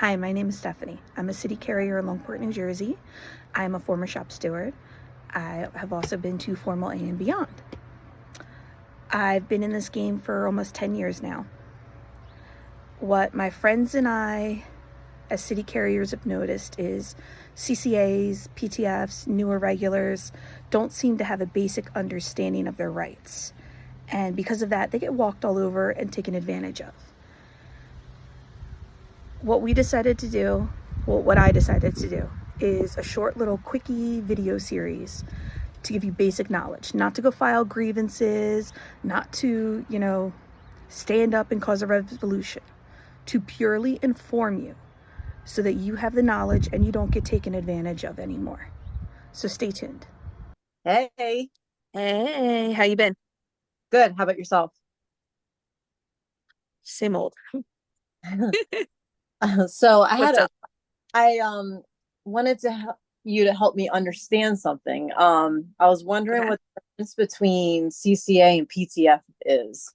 Hi, my name is Stephanie. I'm a city carrier in Longport, New Jersey. I am a former shop steward. I have also been to Formal A and beyond. I've been in this game for almost 10 years now. What my friends and I, as city carriers, have noticed is CCAs, PTFs, newer regulars don't seem to have a basic understanding of their rights. And because of that, they get walked all over and taken advantage of. What I decided to do is a short little quickie video series to give you basic knowledge, not to go file grievances, not to, stand up and cause a revolution, to purely inform you so that you have the knowledge and you don't get taken advantage of anymore. So stay tuned. Hey, Hey, how you been? good. How about yourself? Same old. So What's up? I wanted you to help me understand something. I was wondering Okay. what the difference between CCA and PTF is.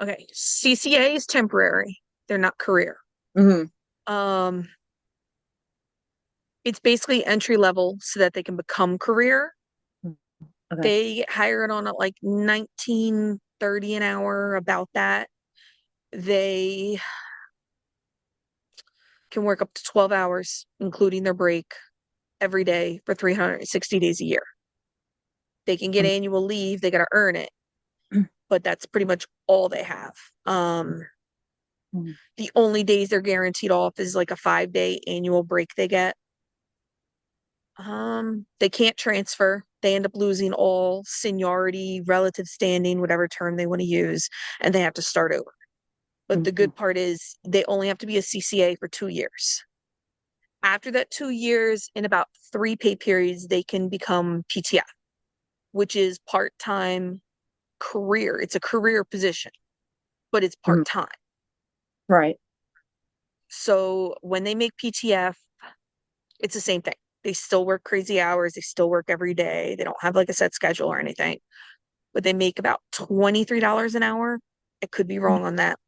Okay. CCA is temporary. They're not career. Hmm. Um, it's basically entry level so that they can become career. Okay. They get hired on at like 19.30 an hour, about that. They can work up to 12 hours, including their break, every day for 360 days a year. They can get annual leave, they got to earn it, but that's pretty much all they have. The only days they're guaranteed off is like a 5-day annual break they get. They can't transfer. They end up losing all seniority, relative standing, whatever term they want to use, and they have to start over. But the Mhm. good part is they only have to be a CCA for 2 years. After that 2 years, in about 3 pay periods, they can become PTF, which is part-time career. It's a career position, but it's Mhm. part-time. Right. So when they make PTF, it's the same thing. They still work crazy hours. They still work every day. They don't have like a set schedule or anything, but they make about $23 an hour. I could be wrong on that.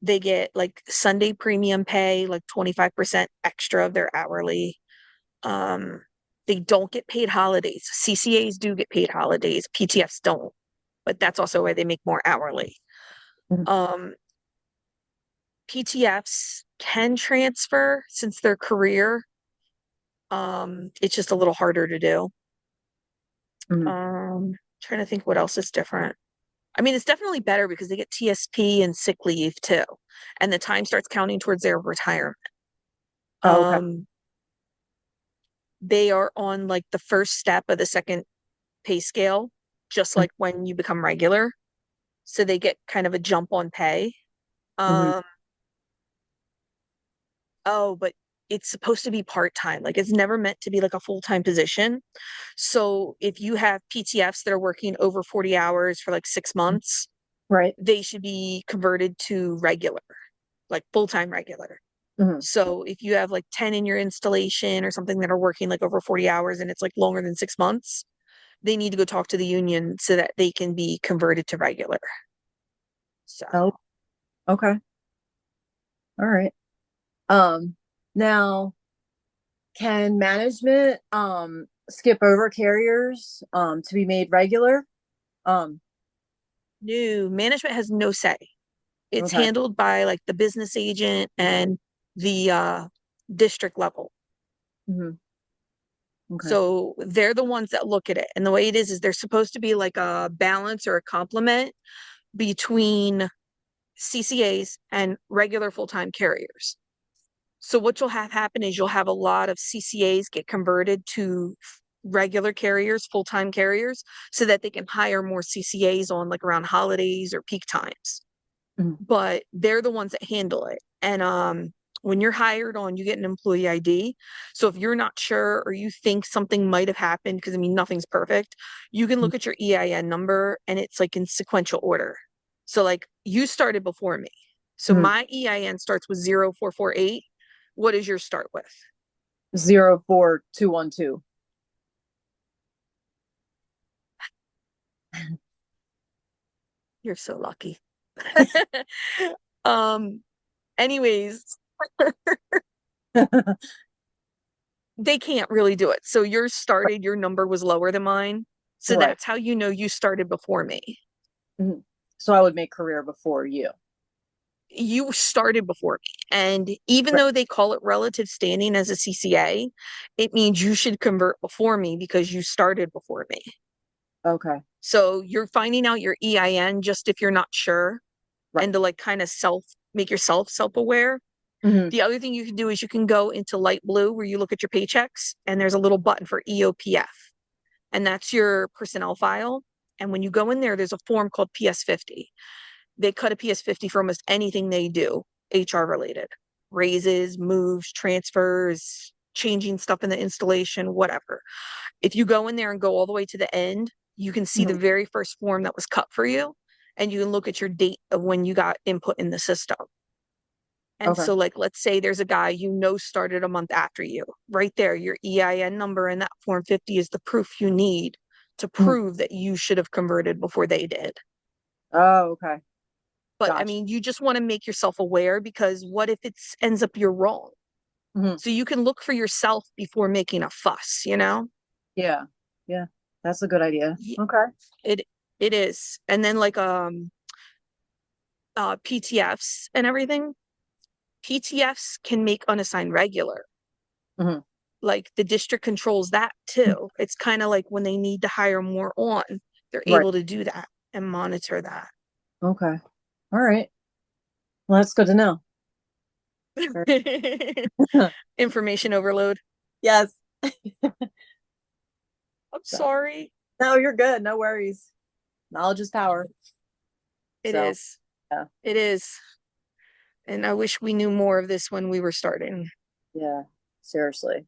They get like Sunday premium pay, like 25% extra of their hourly. Um, they don't get paid holidays. CCAs do get paid holidays. PTFs don't, but that's also why they make more hourly. Mhm. Um, PTFs can transfer since they're career. It's just a little harder to do. Mhm. Trying to think what else is different. I mean, it's definitely better because they get TSP and sick leave too, and the time starts counting towards their retirement. Oh, okay. Um, they are on like the first step of the second pay scale, just like when you become regular. So they get kind of a jump on pay. Mhm. Um, oh, but it's supposed to be part-time. Like it's never meant to be like a full-time position. So if you have PTFs that are working over 40 hours for like 6 months, Right. they should be converted to regular, like full-time regular. Mhm. So if you have like 10 in your installation or something that are working like over 40 hours and it's like longer than 6 months, they need to go talk to the union so that they can be converted to regular. So Oh, okay. All right. Um, Now, can management skip over carriers to be made regular? Um, new management has no say. It's okay. handled by like the business agent and the district level. Hmm. Okay. So they're the ones that look at it. And the way it is there's supposed to be like a balance or a complement between CCAs and regular full-time carriers. So what you'll have happen is you'll have a lot of CCAs get converted to regular carriers, full-time carriers, so that they can hire more CCAs on like around holidays or peak times. Mhm. But they're the ones that handle it. And when you're hired on, you get an employee ID. So if you're not sure or you think something might have happened, because I mean nothing's perfect, you can look at your EIN number and it's like in sequential order. So like you started before me. So Mhm. my EIN starts with 0448. What does yours start with? 04212. You're so lucky. um, anyways, They can't really do it. So yours started, your number was lower than mine. So Right. that's how you know you started before me. Mhm. So I would make career before you. You started before me. And even Right. though they call it relative standing as a CCA, it means you should convert before me because you started before me. Okay. So you're finding out your EIN just if you're not sure Right. and to like kind of make yourself self-aware. Hmm. The other thing you can do is you can go into light blue where you look at your paychecks and there's a little button for EOPF, and that's your personnel file. And when you go in there, there's a form called PS50. They cut a PS50 for almost anything they do, HR related, raises, moves, transfers, changing stuff in the installation, whatever. If you go in there and go all the way to the end, you can see the Hmm. very first form that was cut for you, and you can look at your date of when you got input in the system. And Okay. so, like, let's say there's a guy you know started a month after you. Right there, your EIN number in that Form 50 is the proof you need to Mhm. prove that you should have converted before they did. Oh, okay. But I Gotcha. mean, you just want to make yourself aware because what if it ends up you're wrong? Hmm. So you can look for yourself before making a fuss, you know? Yeah. Yeah. That's a good idea. Y- Okay. It it is. And then like PTFs and everything. PTFs can make unassigned regular. Hmm. Like the district controls that too. It's kind of like when they need to hire more on, they're Right. able to do that and monitor that. Okay. All right. Well, that's good to know. Very- Information overload. Yes. I'm So, sorry. no, you're good. No worries. Knowledge is power. It So, is. yeah. It is. And I wish we knew more of this when we were starting. Yeah. Seriously.